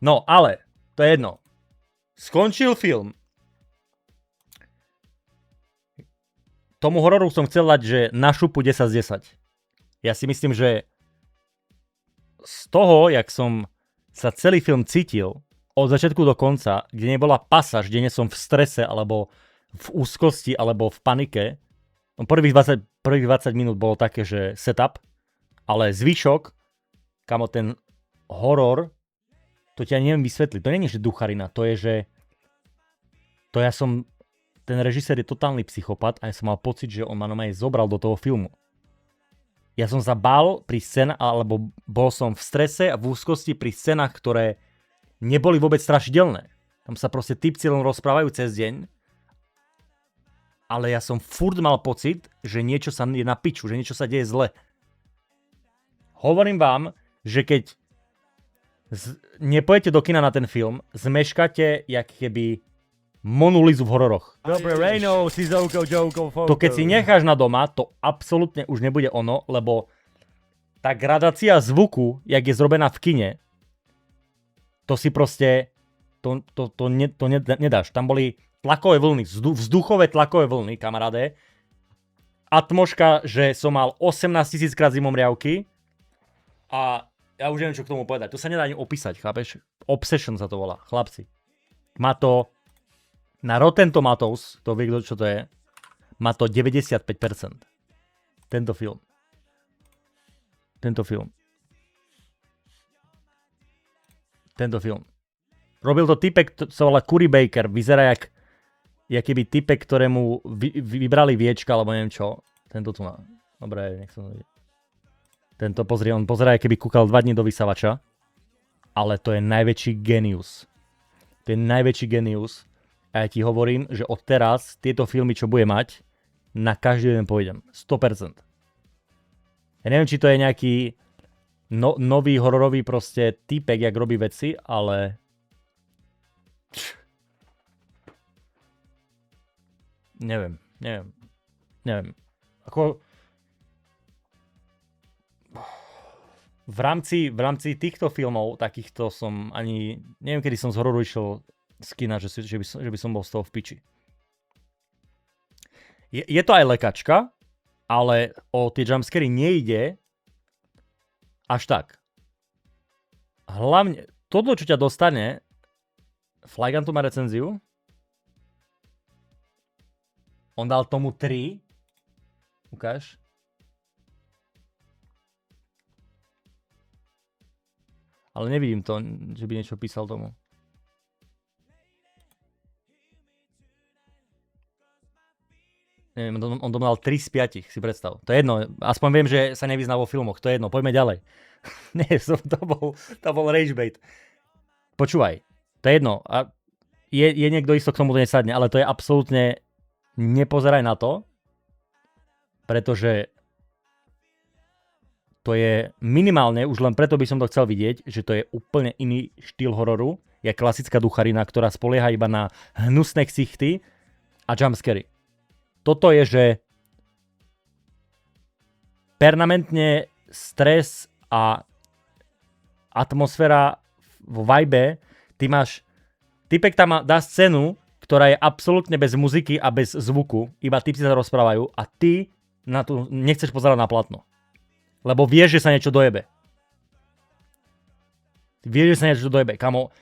No, ale, to je jedno. Skončil film. Tomu hororu som chcel dať, že na šupu 10 z 10. Ja si myslím, že z toho, jak som sa celý film cítil, od začiatku do konca, kde nebola pasáž, kde nie som v strese, alebo v úzkosti, alebo v panike, prvých 20 minút bolo také, že setup, ale zvyšok, kamo ten horor, to ťa neviem vysvetliť. To nie je, že ducharina, to je, že ten režisér je totálny psychopat a ja som mal pocit, že on ma normálne zobral do toho filmu. Ja som sa bál pri scénach, alebo bol som v strese a v úzkosti pri scénach, ktoré neboli vôbec strašidelné. Tam sa proste typci len rozprávajú cez deň, ale ja som furt mal pocit, že niečo sa je na piču, že niečo sa deje zle. Hovorím vám, že keď nepojete do kina na ten film, zmeškáte jak keby Monu Lizu v hororoch. Dobre, Rejno, si Zouko, Joko, Fouko. To keď si necháš na doma, to absolútne už nebude ono, lebo tá gradácia zvuku, jak je zrobená v kine, to si proste, to nedáš. Tam boli tlakové vlny, vzduchové tlakové vlny, kamaráde. Atmoška, že som mal 18 000 krát zimomriavky a ja už neviem, čo k tomu povedať. To sa nedá ani opísať, chápeš? Obsession sa to volá, chlapci. Má to na Rotten Tomatoes, to vie, čo to je, má to 95%. Tento film. Robil to typek, sa volá Curry Baker, vyzerá jak keby typek, ktorému vybrali viečka, alebo neviem čo. Tento tu má. Dobre, nech som vidieť. Tento, pozri, on pozerá, keby kúkal 2 dní do vysavača, ale to je najväčší genius. A ja ti hovorím, že od teraz tieto filmy, čo bude mať, na každý jeden pôjdem. 100%. Ja neviem, či to je nejaký nový hororový proste typek, jak robí veci, ale neviem. Ako v rámci týchto filmov, takýchto som ani, neviem, kedy som z hororu išiel z kina, že by som bol z toho v piči. Je to aj lekačka, ale o tie jumpscary nejde až tak. Hlavne, toto, čo ťa dostane, Flygun tu má recenziu. On dal tomu 3. Ukáž. Ale nevidím to, že by niečo písal tomu. Neviem, on dal 3 z 5, si predstav. To je jedno, aspoň viem, že sa nevyzná vo filmoch, to je jedno, poďme ďalej. Nie, to bol rage bait. Počúvaj, to je jedno, a je niekto isto k tomu nesadne, ale to je absolútne, nepozeraj na to, pretože to je minimálne, už len preto by som to chcel vidieť, že to je úplne iný štýl hororu, je klasická ducharina, ktorá spolieha iba na hnusné ksichty a jumpscary. Toto je, že permanentne stres a atmosféra vo vibe, typek tam dá scénu, ktorá je absolútne bez muziky a bez zvuku, iba typci sa rozprávajú a ty na to nechceš pozerať na platno. Lebo vieš, že sa niečo dojebe. Kamo.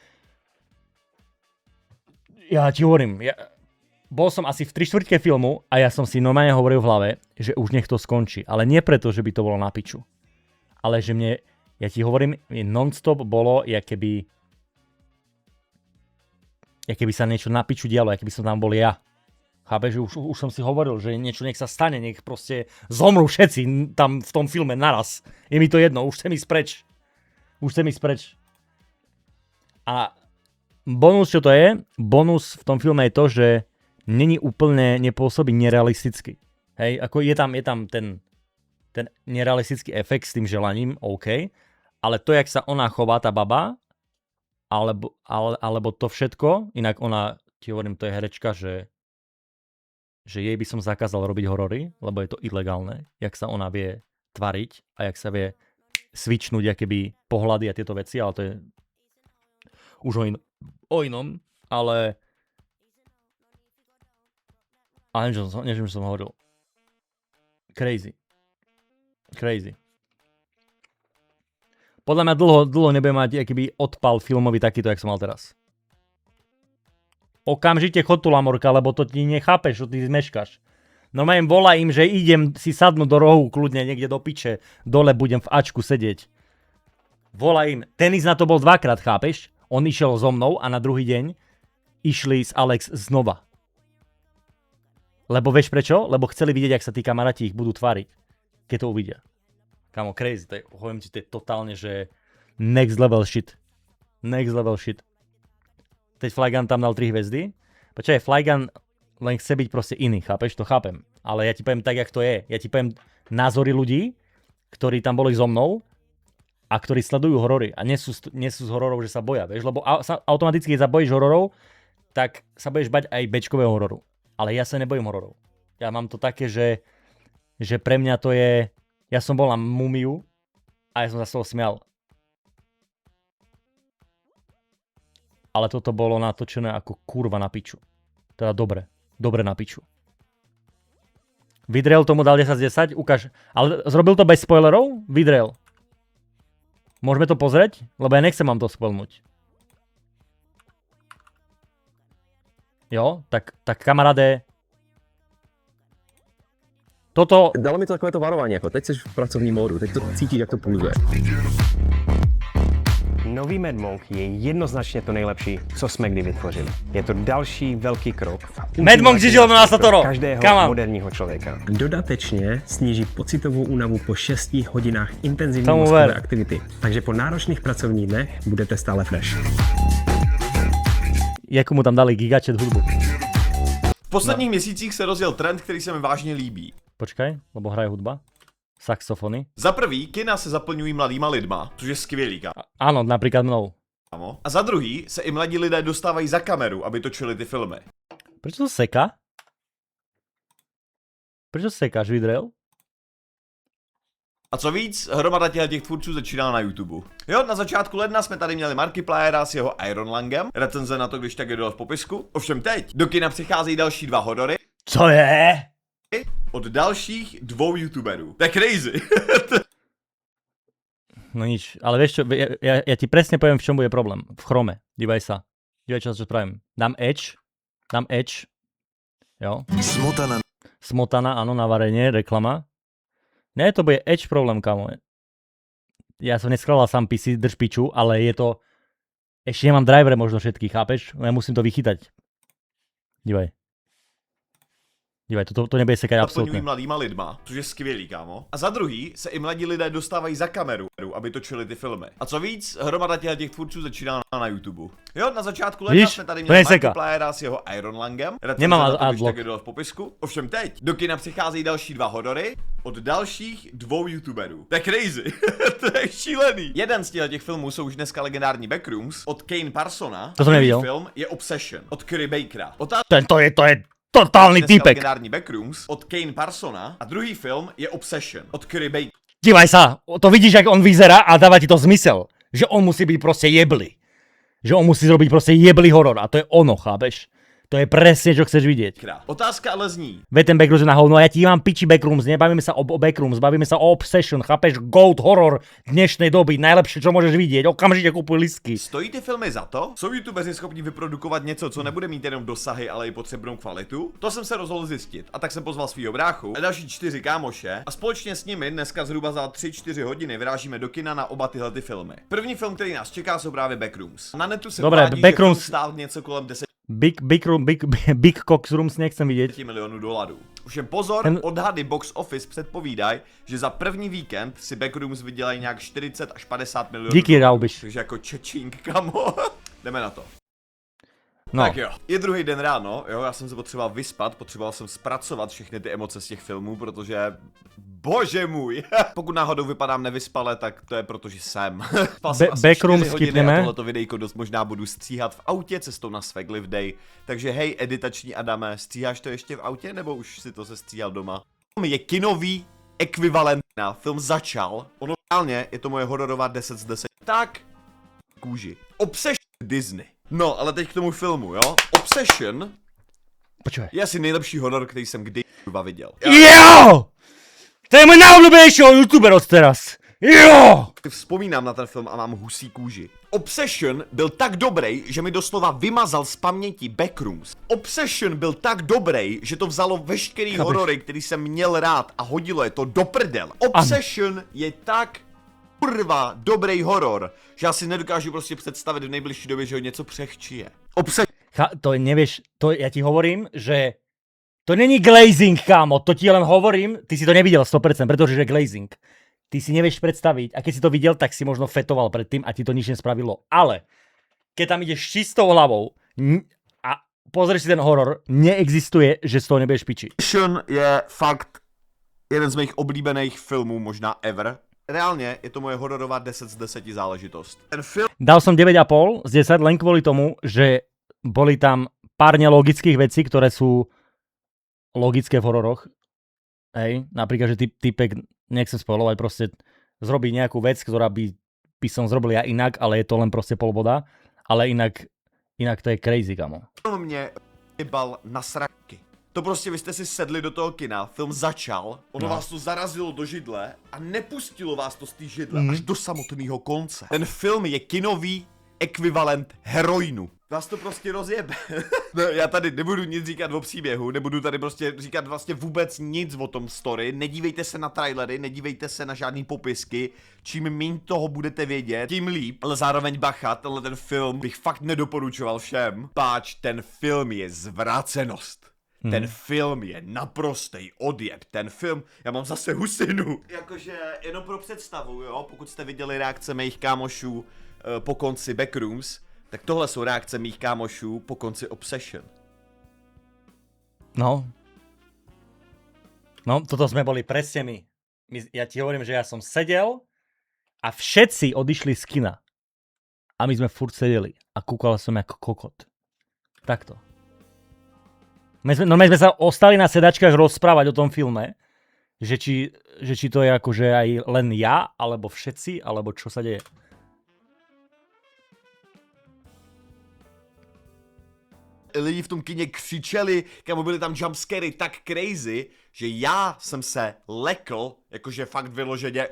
Ja ti hovorím, bol som asi v 3/4 filmu a ja som si normálne hovoril v hlave, že už nech to skončí. Ale nie preto, že by to bolo na piču. Ale že ja ti hovorím, non-stop bolo, jak keby sa niečo na piču dialo, jak keby som tam bol ja. Chápeš, že už som si hovoril, že niečo nech sa stane, nech proste zomrú všetci tam v tom filme naraz. Je mi to jedno, už chcem ísť preč. A bonus, čo to je? Bonus v tom filme je to, že není úplne, nepôsobí nerealisticky. Hej, ako je tam ten nerealistický efekt s tým želaním, OK, ale to, jak sa ona chová, tá baba, alebo to všetko, inak ona, ti hovorím, to je herečka, že jej by som zakázal robiť horory, lebo je to ilegálne, jak sa ona vie tvariť a jak sa vie switchnúť akéby pohľady a tieto veci, ale to je už o inom, ale neviem, čo som hovoril. Crazy. Podľa mňa dlho nebudem mať akýby odpal filmový takýto, jak som mal teraz. Okamžite chod tu, Lamorka, lebo to ti nechápeš, čo ty zmeškaš. Normálne volá im, že idem si sadnúť do rohu, kľudne niekde do piče, dole budem v Ačku sedieť. Volá im, tenis na to bol dvakrát, chápeš? On išiel so mnou a na druhý deň išli s Alex znova. Lebo vieš prečo? Lebo chceli vidieť, jak sa tí kamaráti ich budú tváriť, keď to uvidia. Kamo, crazy, to je totálne, že next level shit. Teď Flygun tam dal 3 hviezdy. Počkaj, Flygun len chce byť proste iný, chápeš? To chápem. Ale ja ti poviem tak, jak to je. Ja ti poviem názory ľudí, ktorí tam boli so mnou a ktorí sledujú horory. A nie sú z hororov, že sa boja, vieš? Lebo automaticky, keď sa bojíš hororov, tak sa budeš bať aj bečkového hororu. Ale ja sa nebojím hororov. Ja mám to také, že pre mňa to je... Ja som bol na Mumiu a ja som sa z toho smial. Ale toto bolo natočené ako kurva na piču. Teda dobre na piču. Vidrel tomu dal 10 z 10, ukáž. Ale zrobil to bez spoilerov? Vidrel. Môžeme to pozrieť? Lebo ja nechcem vám to spoilnúť. Jo, tak kamaráde. Toto... Dalo mi to takové to varování, jako teď jsi v pracovním módu, teď to cítíš, jak to pulzuje. Nový Mad Monk je jednoznačně to nejlepší, co jsme kdy vytvořili. Je to další velký krok Mad Monk žil na Satoro. Každého moderního člověka. Dodatečně sníží pocitovou únavu po 6 hodinách intenzivní mozkové aktivity. Takže po náročných pracovních dnech budete stále fresh. Jak mu tam dali gigačet hudbu. V posledních měsících se rozjel trend, který se mi vážně líbí. Počkaj, lebo hraje hudba. Saxofony. Za prvý, kina se zaplňují mladýma lidma, což je skvělý, Áno, napríklad mnou. kámo. A za druhý se i mladí lidé dostávají za kameru, aby točili ty filmy. Prečo to seka? Prečo sekáš, Vidrel? A co víc, hromada těch tvůrců začínala na YouTube. Jo, na začátku ledna jsme tady měli Markipliera s jeho Iron Langem, recenze na to, když tak je dole v popisku. Ovšem teď do kina přicházejí další 2 horory. Co je? Od dalších 2 youtuberů. To je crazy. No nič, ale vieš čo, ja ti presne poviem, v čom bude problém. V chrome, dívaj sa. Dívaj, čo spravím. Dám edge. Jo. Smotana, áno, na varenie, reklama. Ne, to bude edge problém, kamo. Ja som neschrálal sám PC, drž piču, ale je to... Ešte nemám drivere možno všetky, chápeš? Ja musím to vychytať. Dívaj. Dívej, to nebude sekať absolútne. Mladýma lidma, což je skvělý, kámo. A za druhý se i mladí lidé dostávají za kameru, aby točili ty filmy. A co víc, hromada těch tvůrců začínala na YouTube. Jo, na začátku ledna jsme tady měli Markipliera s jeho Iron Langem. Nemám adblock. Tak je dole v popisku. Ovšem teď do kina přicházejí další 2 horory od dalších 2 youtuberů. To je crazy. To je šílený. Jeden z těch filmů jsou už dneska legendární Backrooms od Kane Parsona. To jsem neviděl. Film je Obsession od Curry Bakera. To je totálny týpek. Legendární Backrooms od Kane Parsona a druhý film je Obsession od Curry Bakera. Dívaj sa, to vidíš, jak on vyzerá a dáva ti to zmysel. Že on musí byť proste jebli. Že on musí zrobiť proste jebli horor a to je ono, chápeš? To je presne, čo chceš vidieť. Otázka ale zní. Veď ten Backrooms je na hovno, ja ti mám piči Backrooms, nebavíme sa o Backrooms, bavíme sa o Obsession, chápeš? Gold horror dnešnej doby, najlepšie, čo môžeš vidieť, okamžite kúpuj listky. Stojí ty filmy za to? Jsou youtubeři schopni vyprodukovat něco, co nebude mít jenom dosahy, ale i potřebnou kvalitu? To jsem se rozhodl zjistit a tak jsem pozval svýho bráchu a další 4 kámoše a společně s nimi dneska zhruba za 3-4 hodiny vyrážíme do kina na oba tyhle ty filmy. První film, který nás čeká, jsou právě Backrooms. Na netu se uvádí, že film stál něco kolem 10 Big Cox Rooms nechcem vidieť. $milionů. Už jen pozor, odhady box office předpovídají, že za první víkend si Backrooms vydělají nějak 40 až 50 milionů. Díky, Raubiš. Takže jako čečink, kamo. Jdeme na to. No. Tak jo, je druhý den ráno, jo, já jsem se potřeboval vyspat, potřeboval jsem zpracovat všechny ty emoce z těch filmů, protože, bože můj, pokud náhodou vypadám nevyspale, tak to je protože jsem. Backrooms skipneme. A tohleto videjko dost možná budu stříhat v autě cestou na Swag Live Day, takže hej, editační Adame, stříháš to ještě v autě, nebo už si to sestříhal doma? Je kinový ekvivalent na film začal, ono reálně je to moje hororová 10 z 10. Tak, kůži. Obsession Disney. No, ale teď k tomu filmu, jo? Obsession Počúvaj. je asi nejlepší horor, který jsem kdy viděl. Jo! To je můj nejobľúbenejší youtuber od teraz. Jo! Vzpomínám na ten film a mám husí kůži. Obsession byl tak dobrý, že mi doslova vymazal z paměti Backrooms. Obsession byl tak dobrý, že to vzalo veškerý horory, který jsem měl rád a hodilo je to do prdel. Obsession je tak kurva dobrý horor, že já si nedokážu prostě představit v nejbližší době, že ho něco přechčije. To nevieš, to ja ti hovorím, že to není glazing, kámo, to ti len hovorím, ty si to nevidel 100%, pretože je glazing. Ty si nevieš predstaviť, a keď si to videl, tak si možno fetoval predtým a ti to nič nespravilo. Ale keď tam ideš čistou hlavou a pozrieš si ten horor, neexistuje, že z toho nebudeš piči. Obsession je fakt jeden z mých oblíbených filmů, možná ever. Reálně je to moje hororová 10 z 10 záležitost. Ten film... Dal som 9,5 z 10 len kvôli tomu, že boli tam pár nelogických vecí, ktoré sú logické v hororoch. Hej, napríklad, že typek, nechcem spoilovať, proste zrobí nejakú vec, ktorá by som zrobil ja inak, ale je to len proste polboda. Ale inak to je crazy, kamo. Film mě jebal na sraky. To prostě vy jste si sedli do toho kina, film začal, ono vás to zarazilo do židle a nepustilo vás to z té židle až do samotného konce. Ten film je kinový ekvivalent heroinu. Vás to prostě rozjebe. No, já tady nebudu nic říkat o příběhu, nebudu tady prostě říkat vlastně vůbec nic o tom story, nedívejte se na trailery, nedívejte se na žádný popisky, čím méně toho budete vědět, tím líp, ale zároveň bacha, tenhle ten film bych fakt nedoporučoval všem, páč ten film je zvrácenost. Ten film je naprostej odjeb, ten film, já mám zase husinu. Jakože jenom pro představu, jo, pokud jste viděli reakce mých kámošů po konci Backrooms, tak tohle jsou reakce mých kámošů po konci Obsession. No, toto sme boli presne my. Ja ti hovorím, že ja som sedel a všetci odišli z kina. A my sme furt sedeli a kúkal som ako kokot. Takto. My sme sa ostali na sedačkách rozprávať o tom filme, že či to je akože aj len ja, alebo všetci, alebo čo sa deje. Lidi v tom kině křičeli, kamo byly tam jumpscary tak crazy, že já jsem se lekl, jakože fakt vyloženě,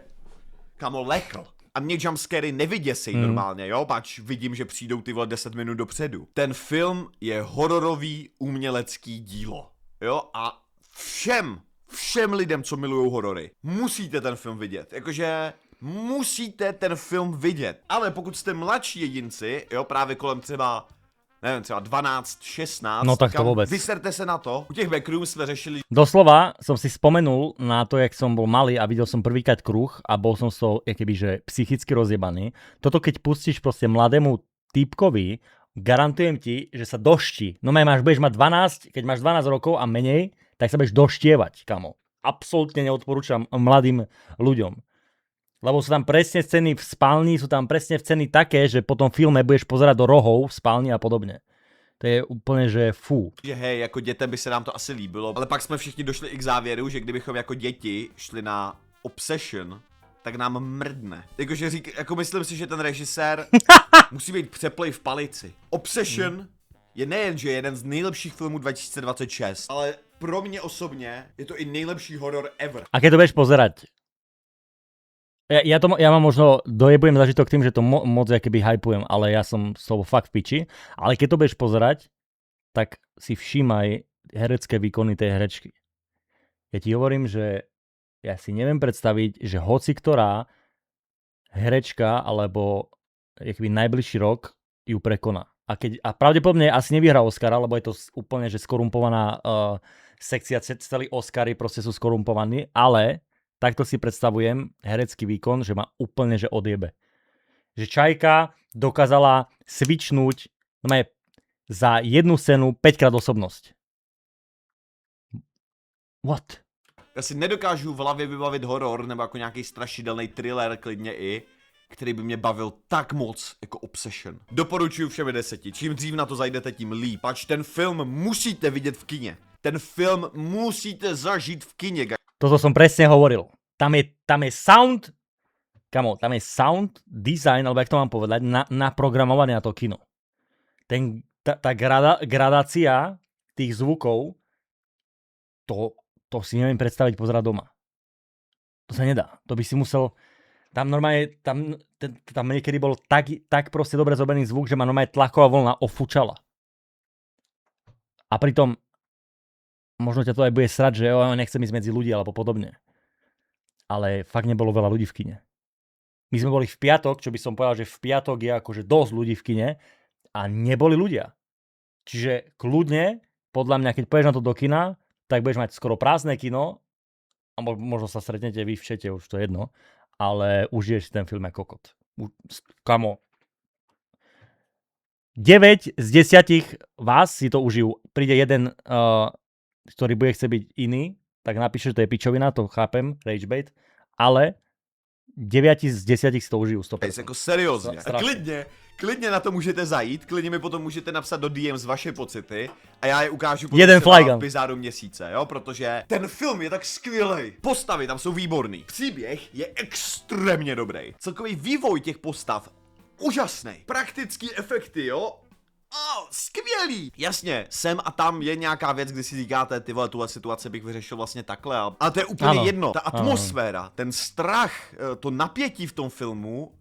kamo lekl. A mě jumpscary nevyděsej normálně, jo, pač vidím, že přijdou ty vole 10 minut dopředu. Ten film je hororový umělecký dílo, jo, a všem lidem, co milujou horory, musíte ten film vidět, jakože musíte ten film vidět. Ale pokud jste mladší jedinci, jo, právě kolem třeba neviem, třeba 12, 16, no tak to vôbec. Vyserte se na to. U těch Backrooms sme řešili... Doslova som si spomenul na to, jak som bol malý a videl som prvýkrát kruh a bol som z toho, že psychicky rozjebaný. Toto keď pustíš proste mladému týpkovi, garantujem ti, že sa doští. No budeš mať 12, keď máš 12 rokov a menej, tak sa budeš doštievať, kamo. Absolútne neodporúčam mladým ľuďom. Lebo sú tam presne scény v spálni, sú tam presne scény také, že po tom filme budeš pozerať do rohov v spálni a podobne. To je úplně, že fú. Že hej, jako dětem by se nám to asi líbilo, ale pak jsme všichni došli i k závěru, že kdybychom jako děti šli na Obsession, tak nám mrdne. Jakože jako myslím si, že ten režisér musí být přeplej v palici. Obsession je nejen, že jeden z nejlepších filmů 2026, ale pro mě osobně je to i nejlepší horor ever. A keď to budeš pozerať, ja mám možno dojebujem zažitok tým, že to moc keby hypujem, ale ja som z toho fakt v piči. Ale keď to budeš pozerať, tak si všímaj herecké výkony tej herečky. Ja ti hovorím, že ja si neviem predstaviť, že hoci ktorá herečka alebo keby najbližší rok ju prekoná. A pravdepodobne asi nevyhrá Oscara, lebo je to úplne že skorumpovaná sekcia, celý Oscary proste sú skorumpovaní, ale takto si predstavujem herecký výkon, že ma úplne že odjebe. Že Čajka dokázala switchnúť za jednu scénu 5-krát osobnosť. What? Já si nedokážu v hlavě vybavit horor nebo jako nějaký strašidelný thriller klidně i, který by mě bavil tak moc jako Obsession. Doporučuji všem 10. Čím dřív na to zajdete, tím líp. Pač ten film musíte vidět v kině. Ten film musíte zažít v kině. Toto som presne hovoril. Tam je sound, kamo, tam je sound design, alebo jak to mám povedať, naprogramovaný na to kino. tá gradácia tých zvukov, to si neviem predstaviť pozerať doma. To sa nedá. To by si musel... Tam normálne, tam niekedy bol tak proste dobre zobený zvuk, že ma normálne tlaková vlna ofúčala. A pritom možno ťa to aj bude srať, že nechcem ísť medzi ľudí alebo podobne. Ale fakt nebolo veľa ľudí v kine. My sme boli v piatok, čo by som povedal, že v piatok je akože dosť ľudí v kine a neboli ľudia. Čiže kľudne, podľa mňa, keď pôjdeš na to do kina, tak budeš mať skoro prázdne kino a možno sa stretnete vy v čete, už to je jedno, ale užiješ si ten film ako kokot. Kamo, 9 z 10 vás si to užijú. Príde jeden, ktorý bude chcieť byť iný, tak napíše, že to je pičovina, to chápem, ragebait, ale 9 z 10 si to užijú 100%. Jako seriózně. A klidně na to můžete zajít, klidně mi potom můžete napsat do DMs vaše pocity a já je ukážu potom v Bizáru měsíce, jo, protože ten film je tak skvělej. Postavy tam jsou výborný, příběh je extrémně dobrý. Celkový vývoj těch postav úžasný. Praktický efekty, jo. Skvělý! Jasně, sem a tam je nějaká věc, kdy si říkáte, ty vole, tuhle situaci bych vyřešil vlastně takhle, ale to je úplně jedno. Ta atmosféra, ten strach, to napětí v tom filmu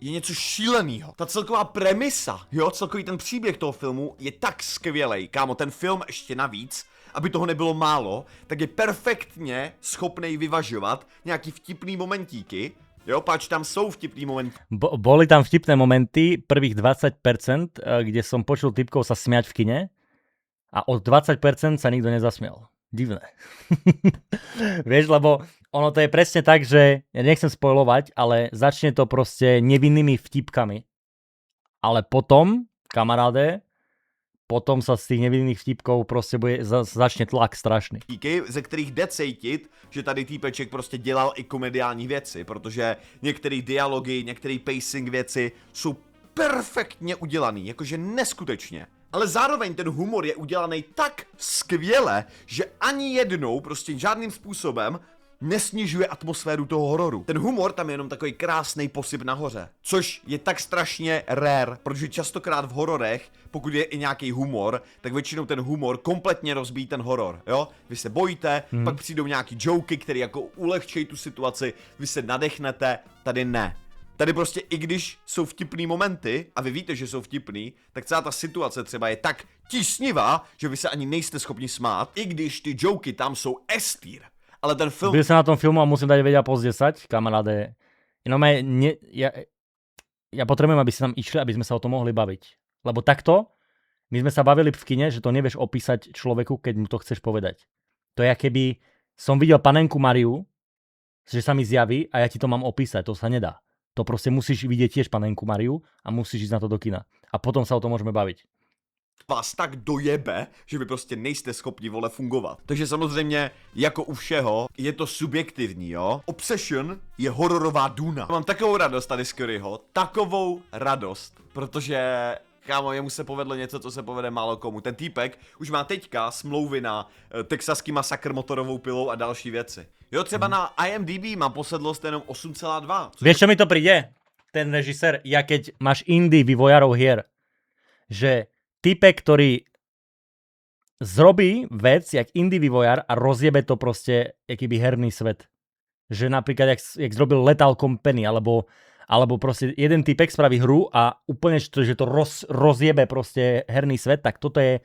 je něco šílenýho. Ta celková premisa, jo, celkový ten příběh toho filmu je tak skvělej. Kámo, ten film ještě navíc, aby toho nebylo málo, tak je perfektně schopnej vyvažovat nějaký vtipný momentíky. Jo, páč, tam sú vtipný momenty. Boli tam vtipné momenty, prvých 20%, kde som počul typkov sa smiať v kine a od 20% sa nikto nezasmial. Divné. Vieš, lebo ono to je presne tak, že ja nechcem spoilovať, ale začne to proste nevinnými vtipkami. Ale potom, kamaráde, potom sa z tých nevinných vtipkov prostě začne tlak strašný. Ze kterých jde cítit, že tady týpeček prostě dělal i komediální věci, protože některé dialogy, některé pacing věci jsou perfektně udělaný, jakože neskutečně. Ale zároveň ten humor je udělaný tak skvěle, že ani jednou prostě žádným způsobem nesnižuje atmosféru toho hororu. Ten humor tam je jenom takový krásný posyp nahoře. Což je tak strašně rare, protože častokrát v hororech, pokud je i nějaký humor, tak většinou ten humor kompletně rozbíjí ten horor, jo? Vy se bojíte, pak přijdou nějaký joky, které jako ulehčejí tu situaci, vy se nadechnete, tady ne. Tady prostě i když jsou vtipný momenty, a vy víte, že jsou vtipný, tak celá ta situace třeba je tak tísnivá, že vy se ani nejste schopni smát, i když ty joky tam jsou estýr. Ale ten film... Byl som na tom filmu a musím dať vedia plus 10, kamaráde. Ja potrebujem, aby si tam išli, aby sme sa o tom mohli baviť. Lebo takto, my sme sa bavili v kine, že to nevieš opísať človeku, keď mu to chceš povedať. To je, keby som videl panenku Mariu, že sa mi zjaví a ja ti to mám opísať. To sa nedá. To proste musíš vidieť tiež panenku Mariu a musíš ísť na to do kina. A potom sa o tom môžeme baviť. Vás tak dojebe, že vy prostě nejste schopni, vole, fungovat. Takže samozřejmě, jako u všeho, je to subjektivní, jo? Obsession je hororová duna. Mám takovou radost tady z Curryho, takovou radost, protože, kámo, jemu se povedlo něco, co se povede málo komu. Ten týpek už má teďka smlouvy na texaský masakr motorovou pilou a další věci. Jo, třeba na IMDb má posedlost jenom 8,2. Vieš, čo mi to príde? Ten režisér, ja keď máš indie vývojárov hier, že typek, ktorý zrobí vec, jak indie vývojár a rozjebe to proste, jakýby herný svet. Že napríklad, jak zrobil Lethal Company, alebo proste jeden typek spraví hru a úplne, že to rozjebe proste herný svet, tak toto je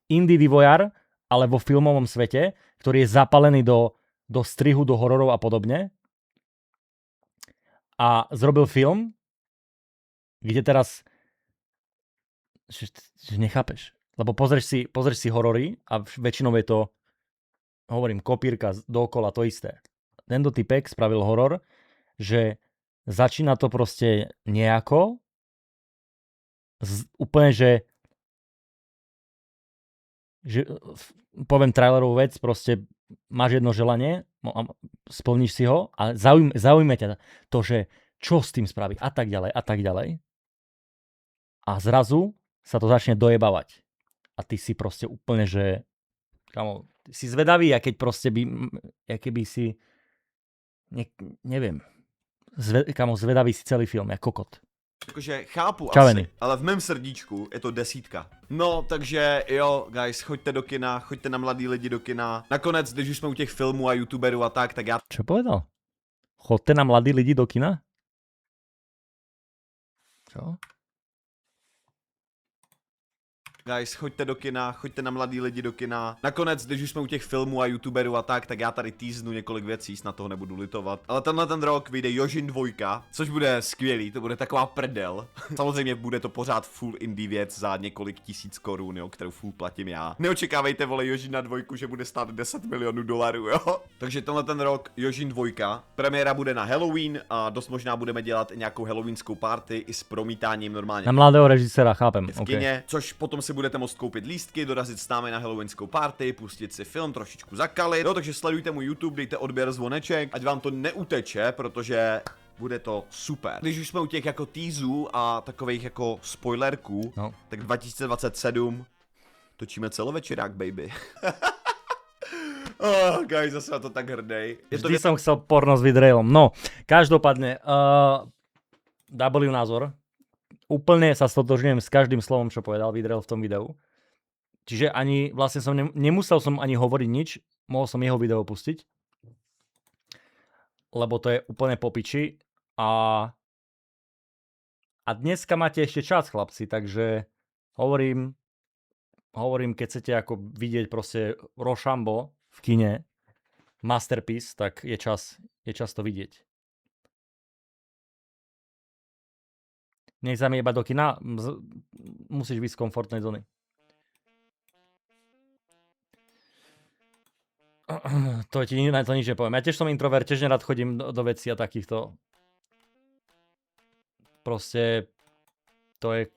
indie vývojár, ale vo filmovom svete, ktorý je zapalený do strihu, do hororov a podobne. A zrobil film, kde teraz že nechápeš. Lebo pozrieš si horory a väčšinou je to, hovorím, kopírka dookola, to isté. Tento typek spravil horor, že začína to proste nejako, úplne, že poviem trailerovú vec, proste máš jedno želanie, splníš si ho a zaujme ťa to, že čo s tým spraví a tak ďalej a tak ďalej. A zrazu sa to začne dojebávať. A ty si proste úplne, že kamo, si zvedavý, a keď proste keby si neviem, kamo, zvedavý si celý film, jak kokot. Jakože chápu Čaveny. asi, ale v mém srdíčku je to 10. No, takže jo, guys, choďte do kina, choďte na mladý lidi do kina. Nakonec, když už jsme u těch filmů a youtuberů a tak já... Čo povedal? Chodte na mladí lidi do kina? Čo? Guys, choďte do kina, choďte na mladý lidi do kina. Nakonec, když už jsme u těch filmů a youtuberů a tak já tady týznu několik věcí, snad toho nebudu litovat. Ale tenhle ten rok vyjde Jožin 2, což bude skvělý, to bude taková prdel. Samozřejmě bude to pořád full indie věc za několik tisíc korun, jo, kterou full platím já. Neočekávejte, vole, Jožina 2, že bude stát 10 milionů dolarů, jo. Takže tenhle ten rok Jožin 2, premiéra bude na Halloween a dost možná budeme dělat i nějakou halloweenskou party i s promítáním normálně. Na mladého režisera, chápem. V kině, což potom si budete moct koupit lístky, dorazit s námi na halloweenskou party, pustit si film, trošičku zakalit. No, takže sledujte můj YouTube, dejte odběr, zvoneček, ať vám to neuteče, protože bude to super. Když už jsme u těch jako teasů a takových jako spoilerků, no, tak 2027 točíme celovečerák, baby. Oh, guys, zase na to tak hrdej. Vždy som chcel porno s vidrejlom. No, každopádne, W názor. Úplne sa stotožňujem s každým slovom, čo povedal Vidrel v tom videu. Čiže ani vlastne som nemusel som ani hovoriť nič, mohol som jeho video pustiť. Lebo to je úplne po piči. A dneska máte ešte čas, chlapci, takže hovorím, keď chcete ako vidieť proste Rochambeau v kine, masterpiece, tak je čas to vidieť. Nech sa mi iba do kina, musíš byť z komfortnej zóny. To ti to nič nepoviem. Ja tiež som introvert, tiež nerad chodím do vecí a takýchto. Proste to je...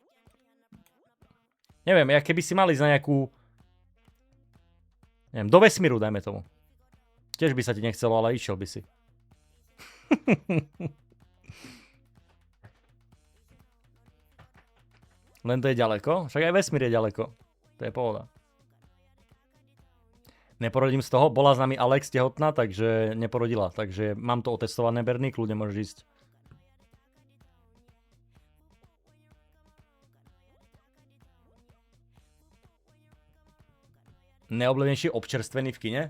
Neviem, ja keby si mal ísť na nejakú... Neviem, do vesmíru, dajme tomu. Tiež by sa ti nechcelo, ale išiel by si. Len to je ďaleko? Však aj vesmír je ďaleko. To je pohoda. Neporodím z toho. Bola s nami Alex tehotná, takže neporodila. Takže mám to otestované, Berný, kľudne môžeš ísť. Neobľúbenejší občerstvený v kine?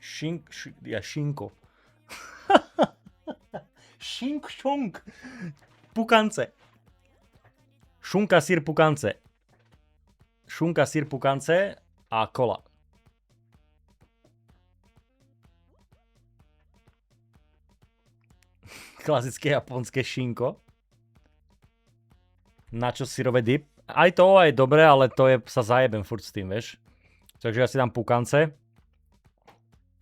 Šinko. Šunk. Pukance. Šunka, sír, pukance. Šunka, sír, pukance a kola. Klasické japonské šinko. Nacho syrové dip. Aj to je dobré, ale to je, sa zajebem furt s tým, vieš. Takže ja si dám pukance.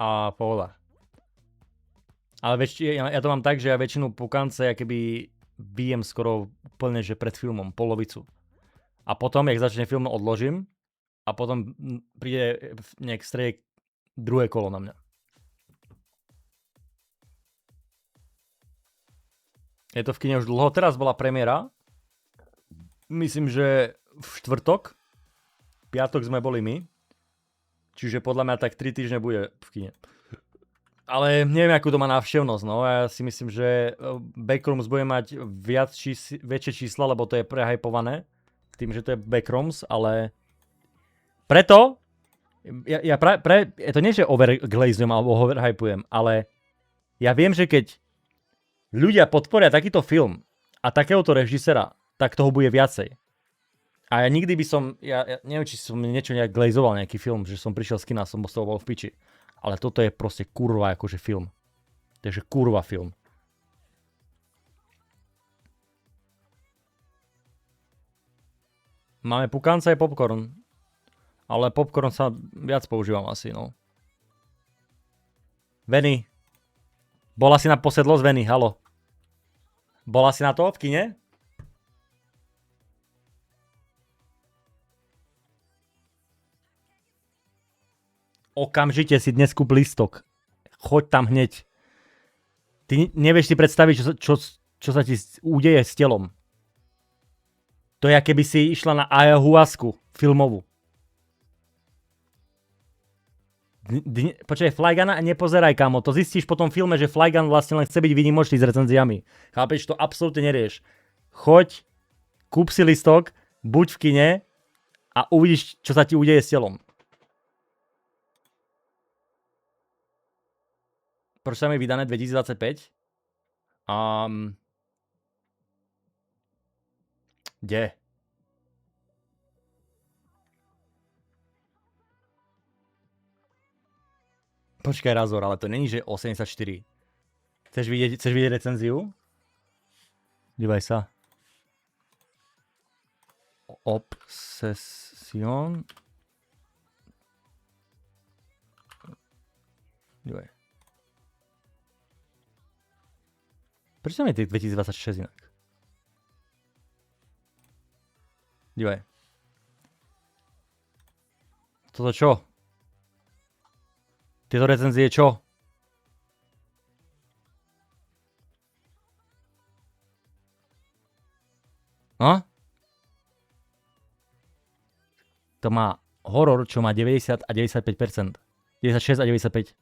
A pohoda. Ale ja to mám tak, že ja väčšinu pukance keby bijem skoro úplne, že pred filmom, polovicu. A potom, jak začne film, odložím a potom príde nejak strede druhé kolo na mňa. Je to v kine už dlho, teraz bola premiéra. Myslím, že v štvrtok, piatok sme boli my. Čiže podľa mňa tak 3 týždne bude v kine. Ale neviem, akú to má návštevnosť, no. Ja si myslím, že Backrooms bude mať väčšie čísla, lebo to je prehajpované. Tým, že to je Backrooms, ale... Preto... to nie, že overglazujem alebo overhypujem, ale... Ja viem, že keď ľudia podporia takýto film a takéhoto režisera, tak toho bude viacej. A ja nikdy by som... Ja neviem, či som niečo nejak glazoval, nejaký film, že som prišiel z kina, som z toho bol v piči. Ale toto je proste kurva akože film. Takže kurva film. Máme pukánca aj popcorn. Ale popcorn sa viac používam asi, no. Veny. Bola si na posedlosť, Veny, halo. Bola si na to v kine? Okamžite si dnes kúp lístok. Choď tam hneď. Ty nevieš si predstaviť, čo sa ti udeje s telom. To je, keby si išla na ayahuasku filmovú. Počkaj, Flygana nepozeraj, kamo. To zistíš po tom filme, že Flygan vlastne len chce byť výnimočný s recenziami. Chápeš, to absolútne nerieš. Choď, kúp si listok, buď v kine a uvidíš, čo sa ti udeje s telom. Proč tam je vydané 2025? Kde? Počkaj, Razor, ale to není, že 84. Chceš vidieť recenziu? Dívaj sa. Obsession. Dívaj. Prečo tam je 2026 inak? Dívaj. Toto čo? Tieto recenzie čo? No? To má horor, čo má 90 a 95%. 96 a 95.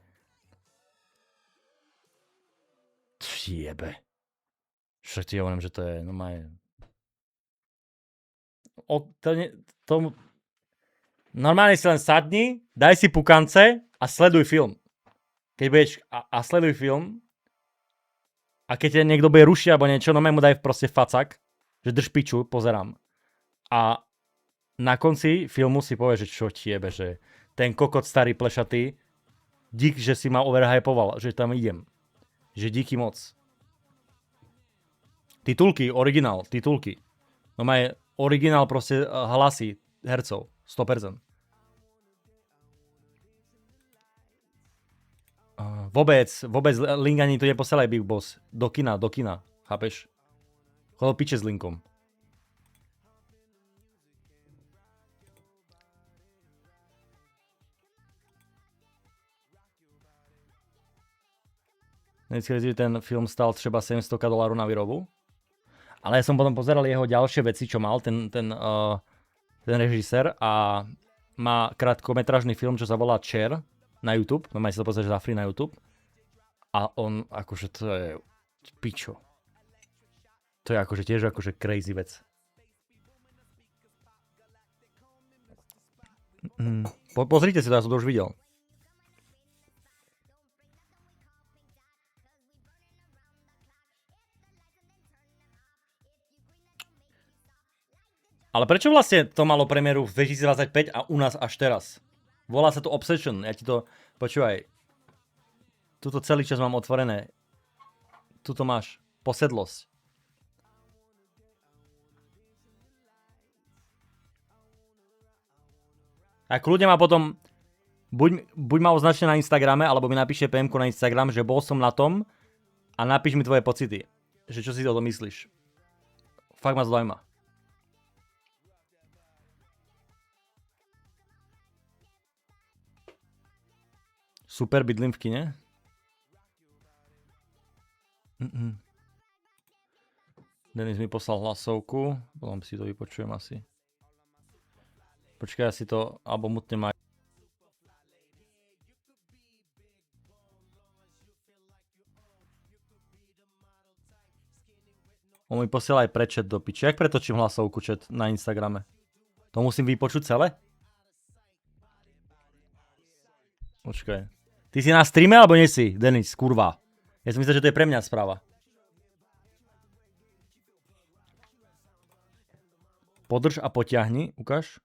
Jebe. Však ti hovorím, že to je normálne... Normálne si len sadni, daj si pukance a sleduj film. Keď budeš... A sleduj film. A keď ťa niekto bude rušiť alebo niečo, no mu daj proste facak. Že drž piču, pozerám. A na konci filmu si povie, že čo ti jebe, že ten kokot starý plešatý, dík, že si ma overhypoval, že tam idem. Že díky moc. Titulky, originál, titulky. No má originál proste hlasy hercov, 100%. Vôbec link ani to neposielaj Big Boss. Do kina, chápeš? Chodol piče s linkom. Vždycky ten film stal třeba $700 na výrobu. Ale ja som potom pozeral jeho ďalšie veci, čo mal ten režisér a má krátkometrážny film, čo sa volá Cher na YouTube. No si to pozrieť za free na YouTube. A on akože to je pičo. To je akože tiež akože crazy vec. Pozrite si to, ja som to už videl. Ale prečo vlastne to malo premiéru v 2025 a u nás až teraz? Volá sa to Obsession, ja ti to... Počúvaj. Tuto celý čas mám otvorené. Tuto máš posedlosť. A kľudne ma potom... Buď ma označte na Instagrame, alebo mi napíšte PM-ku na Instagram, že bol som na tom a napíš mi tvoje pocity. Že čo si o tom myslíš. Fakt ma zaujíma. Super, bydlím v kine. Denis mi poslal hlasovku. Potom si to vypočujem asi. Počkaj, asi to, alebo mutne má. On mi posiela aj prečet do piči. Jak pretočím hlasovku chat na Instagrame? To musím vypočuť celé? Počkaj. Ty si na streame alebo nie si, Denis, kurva? Ja som myslel, že to je pre mňa správa. Podrž a potiahni, ukáž.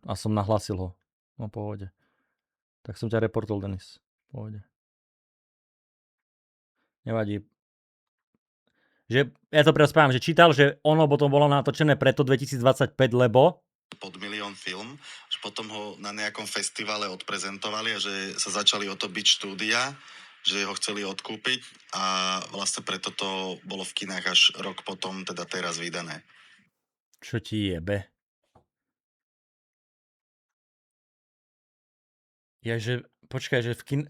A som nahlásil ho. No pohode. Tak som ťa reportol, Denis. Pohode. Nevadí. Že, ja to prespávam, že čítal, že ono potom bolo natočené preto 2025, lebo... pod milión film, že potom ho na nejakom festivale odprezentovali a že sa začali o to byť štúdia, že ho chceli odkúpiť a vlastne preto to bolo v kinách až rok potom, teda teraz vydané. Čo ti jebe? Počkaj, že v kin...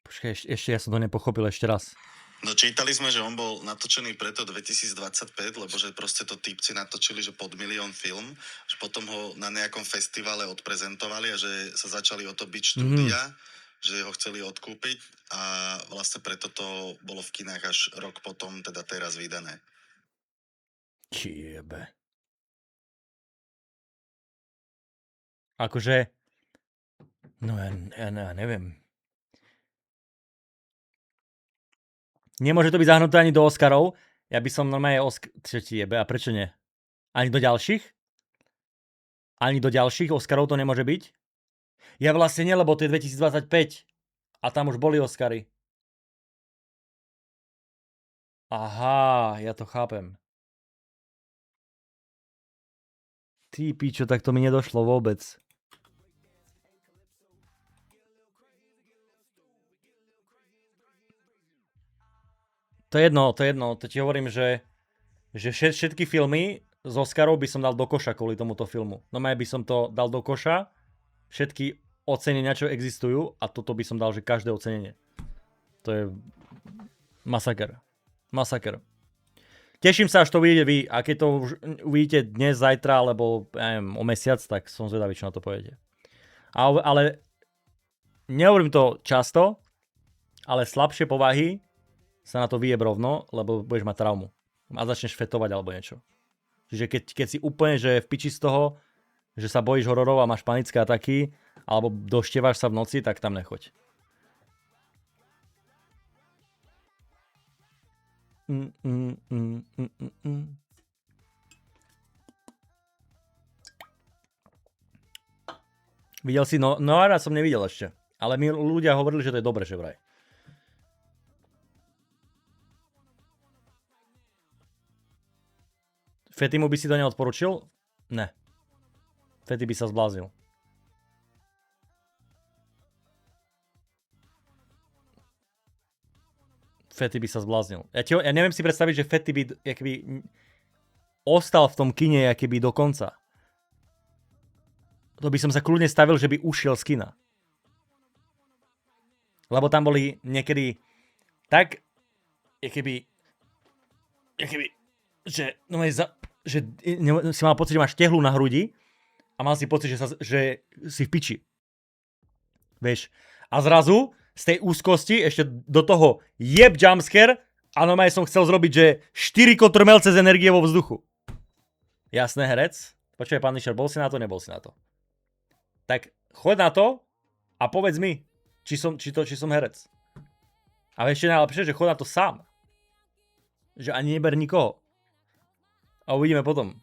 Počkaj, ešte ja som to nepochopil ešte raz. No čítali sme, že on bol natočený preto 2025, lebo že proste to týpci natočili, že pod 1 000 000 film, že potom ho na nejakom festivale odprezentovali a že sa začali o to byť štúdia, že ho chceli odkúpiť a vlastne preto to bolo v kinách až rok potom, teda teraz vydané. Čiebe. Akože, no ja neviem. Nemôže to byť zahnuté ani do Oscarov. Ja by som normálne čo ti jebe, a prečo nie? Ani do ďalších? Ani do ďalších Oscarov to nemôže byť? Ja vlastne nie, lebo to je 2025. A tam už boli Oscary. Aha, ja to chápem. Ty pičo, tak to mi nedošlo vôbec. To je jedno, to ti hovorím, že všetky filmy z Oscarov by som dal do koša kvôli tomuto filmu. No by som to dal do koša, všetky ocenenia, čo existujú, a toto by som dal, že každé ocenenie. To je masaker. Masaker. Teším sa, až to uvidíte vy, a keď to už uvidíte dnes, zajtra, alebo ja neviem, o mesiac, tak som zvedavý, čo na to poviete. Ale nehovorím to často, ale slabšie povahy sa na to vyjeb rovno, lebo budeš mať traumu. A začneš fetovať alebo niečo. Čiže keď si úplne, že v piči z toho, že sa bojíš hororov a máš panické ataky, alebo doštievaš sa v noci, tak tam nechoď. Videl si, Noára som nevidel ešte. Ale mi ľudia hovorili, že to je dobre, že vraj. Fetimu by si to neodporučil? Ne. Fety by sa zbláznil. Fety by sa zbláznil. Ja neviem si predstaviť, že Fety by ostal v tom kine do konca. To by som sa kľudne stavil, že by ušiel z kina. Lebo tam boli niekedy tak, že si mal pocit, že máš tehlu na hrudi a mal si pocit, že si v piči. Vieš. A zrazu z tej úzkosti ešte do toho jumpscare a normálne som chcel zrobiť, že 4 kotrmelce z energie vo vzduchu. Jasné, herec? Počkaj, pán Lišer, bol si na to, nebol si na to? Tak choď na to a povedz mi, či som herec. A ešte najlepšie, že choď na to sám. Že ani neber nikoho. A uvidíme potom.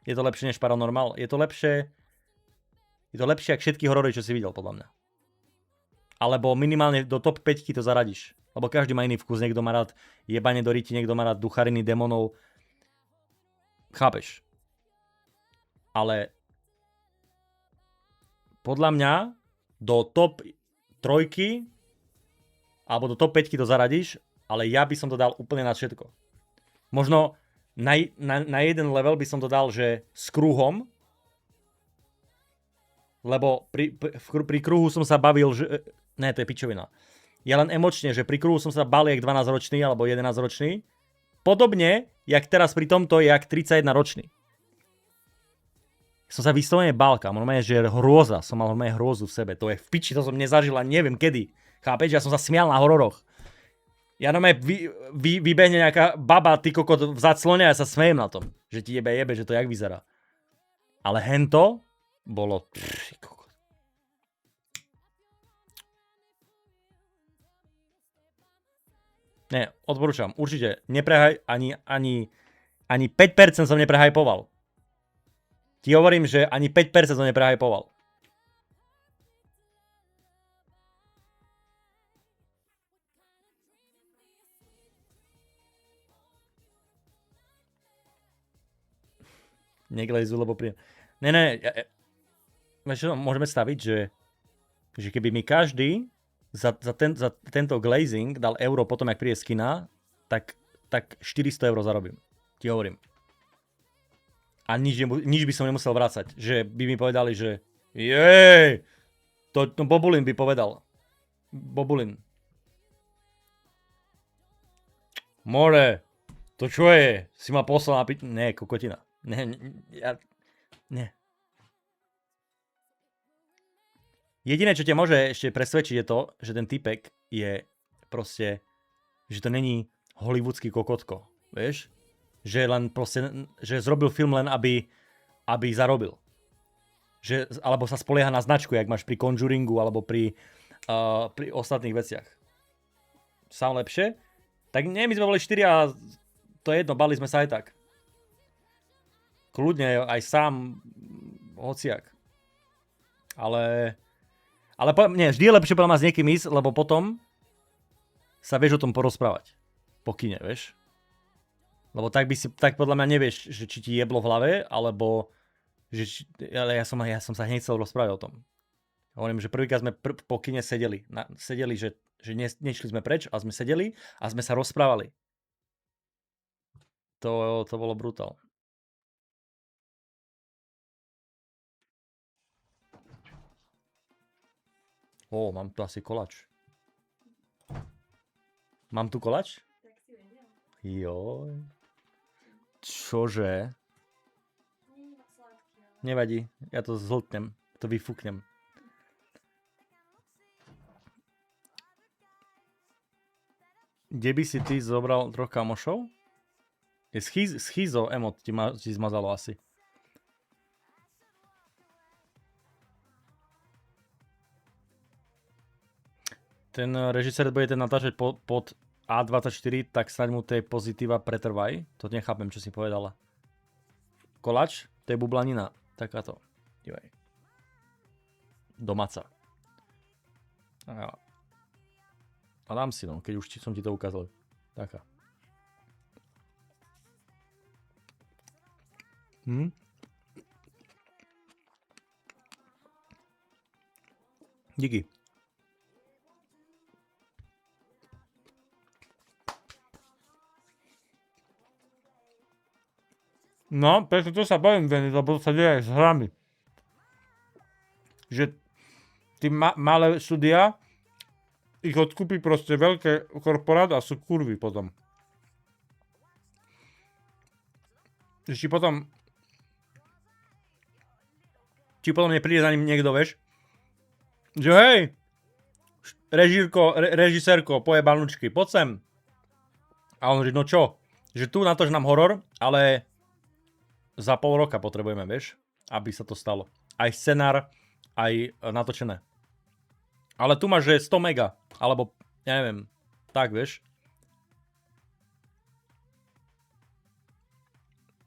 Je to lepšie než Paranormal? Je to lepšie ako všetky horory, čo si videl, podľa mňa. Alebo minimálne do top 5 to zaradíš. Lebo každý má iný vkus. Niekto má rád jebanie do ryti, niekto má rád duchariny, démonov. Chápeš? Ale podľa mňa do top 3 alebo do top 5 to zaradíš, ale ja by som to dal úplne na všetko. Možno na jeden level by som to dal, že s kruhom, lebo pri kruhu som sa bavil, že... Ne, to je pičovina. Ja len emočne, že pri kruhu som sa bal jak 12-ročný alebo 11-ročný. Podobne, jak teraz pri tomto, jak 31-ročný. Som sa vyslovene bál, kam. Normálne, že hrôza. Som mal normálne hrôzu v sebe. To je v piči, to som nezažil a neviem kedy. Chápeš? Ja som sa smial na hororoch. Ja normálne vybehne nejaká baba, ty kokot, v zaclone a ja sa smejem na tom. Že ti jebe, že to jak vyzerá. Ale hento bolo... Nie, odporúčam. Určite neprehaj, ani 5% som neprehajpoval. Ti hovorím, že ani 5% som neprehajpoval. Neglejzu, lebo príjem. Ne. Môžeme staviť, že keby mi každý za tento glazing dal euro potom, jak príde z kina, tak 400 eur zarobím. Ti hovorím. A nič by som nemusel vrácať. Že by mi povedali, že jej, to Bobulin by povedal. Bobulin. More, to čo je? Si ma poslal na Ne, kokotina. Ne. Jediné, čo ťa môže ešte presvedčiť je to, že ten typek je proste, že to není hollywoodský kokotko, vieš? Že len proste, že zrobil film len, aby zarobil. Alebo sa spolieha na značku, jak máš pri Conjuringu, alebo pri ostatných veciach. Sám lepšie? Tak nie, my sme boli 4 a to je jedno, bali sme sa aj tak. Kľudne, aj sám, hociak. Ale nie, vždy je lepšie podľa mňa s niekým ísť, lebo potom sa vieš o tom porozprávať. Po kine, vieš? Lebo tak podľa mňa nevieš, že či ti jeblo v hlave, alebo ale ja som sa hneď chcel rozprávať o tom. Hovorím, že prvýkrát sme po kine sedeli, že nešli sme preč, a sme sedeli a sme sa rozprávali. To bolo brutál. Mám tu asi koláč. Mám tu koláč? Tak si vedel. Joj. Čože? Nie je moc sladký, ale... Nevadí, ja to zhltnem, to vyfúknem. Kde by si ty zobral troch kamošov? Je schizo emot ti zmazalo asi. Ten režisér bude natáčať pod A24, tak snáď mu tie pozitíva pretrvaj. To nechápem, čo si povedala. Koláč? To je bublanina. Takáto. Dívej. Domáca. A dám si, no, keď už som ti to ukázal. Taká. Díky. No, preto to sa bavím, lebo to sa deje aj s hrami. Že tí malé štúdia ich odkúpi proste veľké korporát a sú kurvy potom. Že či potom nepríde za ním niekto, vieš? Že hej, režisérko, pojebanúčky, poď sem. A on že no čo? Že tu natoč nám horor, ale za pol roka potrebujeme, vieš? Aby sa to stalo. Aj scenár, aj natočené. Ale tu máš, že 100 mega, alebo, ja neviem, tak, vieš.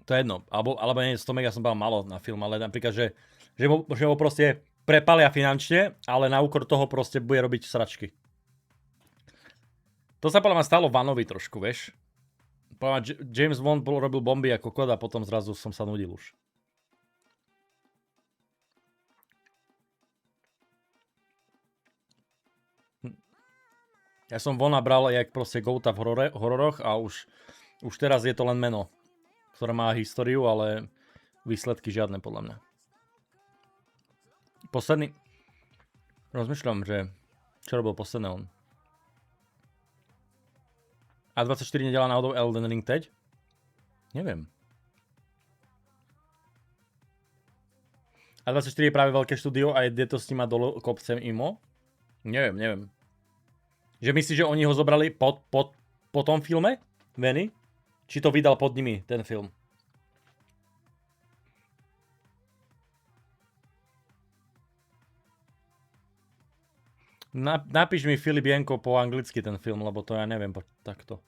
To je jedno, alebo nie, 100 mega som bol malo na film, ale napríklad, že ho proste prepalia finančne, ale na úkor toho proste bude robiť sračky. To sa podľa mňa stalo Vanovi trošku, vieš. Podľa mňa James Bond robil bomby ako kod a potom zrazu som sa nudil už. Ja som Vona bral jak proste Gouta v hororoch a už teraz je to len meno, ktoré má históriu, ale výsledky žiadne podľa mňa. Posledný... Rozmýšľam, že čo robil posledné on. A24 nedelá náhodou Elden Ring teď? Neviem. A24 je práve veľké štúdio a ide to s nima dolu kopcem imo? Neviem. Že myslíš, že oni ho zobrali po tom filme? Veny? Či to vydal pod nimi, ten film? Napíš mi Filip Jenko po anglicky ten film, lebo to ja neviem takto.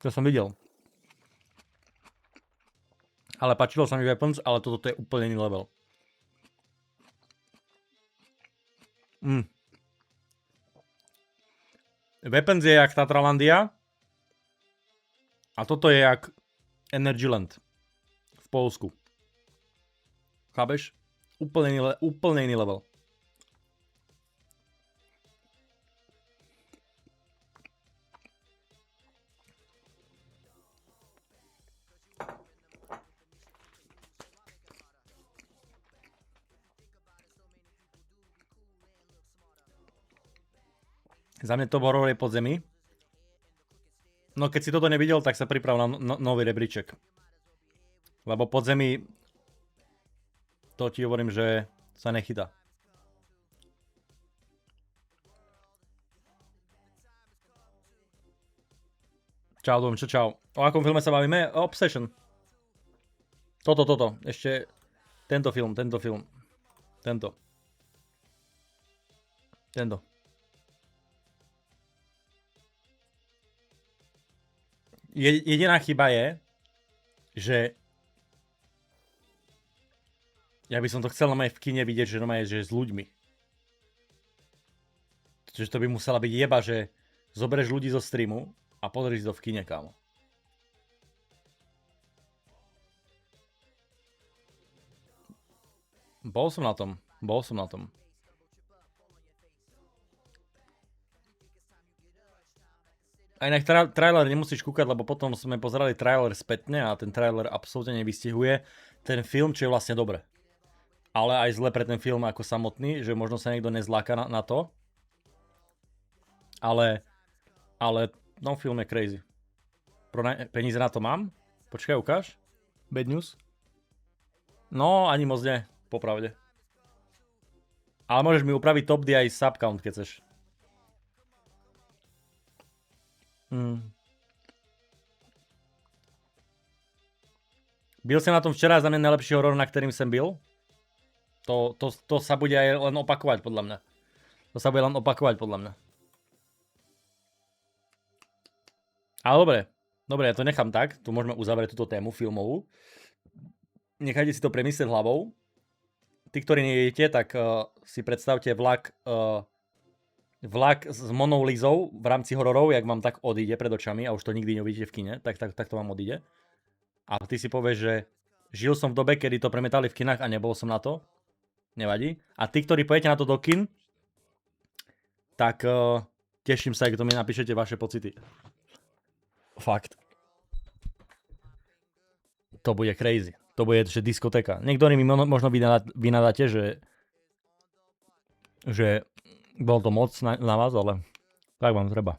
To som videl. Ale páčilo sa mi Weapons, ale toto je úplne iný level. Weapons je jak Tatralandia. A toto je jak Energyland. V Polsku. Chápeš? Úplne iný level. Za mňa top horor je Podzemí. No keď si toto nevidel, tak sa priprav na nový rebríček. Lebo Podzemí, to ti hovorím, že sa nechytá. Čau, Dom, čau. O akom filme sa bavíme? Obsession. Toto. Ešte tento film. Tento. Jediná chyba je, že ja by som to chcel normálne v kine vidieť, že normálne že s ľuďmi. Čiže to by musela byť jeba, že zoberieš ľudí zo streamu a pozrieš to v kine, kámo. Bol som na tom. A inak trailer nemusíš kúkať, lebo potom sme pozerali trailer spätne a ten trailer absolútne nevystihuje ten film, čo je vlastne dobre. Ale aj zle pre ten film ako samotný, že možno sa niekto nezláka na to. Ale no film je crazy. Peníze na to mám? Počkaj, ukáž. Bad news. No, ani moc nie, popravde. Ale môžeš mi upraviť top D aj subcount, keď chceš. Byl som na tom včera, za mňa najlepší horor, na ktorým som byl. To sa bude aj len opakovať, podľa mňa. Ale dobre, ja to nechám tak. Tu môžeme uzavrieť túto tému filmovú. Nechajte si to premyslieť hlavou. Tí, ktorí neviete, tak si predstavte vlak s Monou Lizou v rámci hororov, jak vám tak odíde pred očami a už to nikdy neuvidíte v kine, tak to vám odíde. A ty si povieš, že žil som v dobe, kedy to premietali v kinách a nebol som na to. Nevadí. A tí, ktorí pojete na to do kin, tak teším sa, ak to mi napíšete vaše pocity. Fakt. To bude crazy. To bude že diskotéka. Niektorí mi možno vynadáte, že bolo to moc na vás, ale tak vám treba.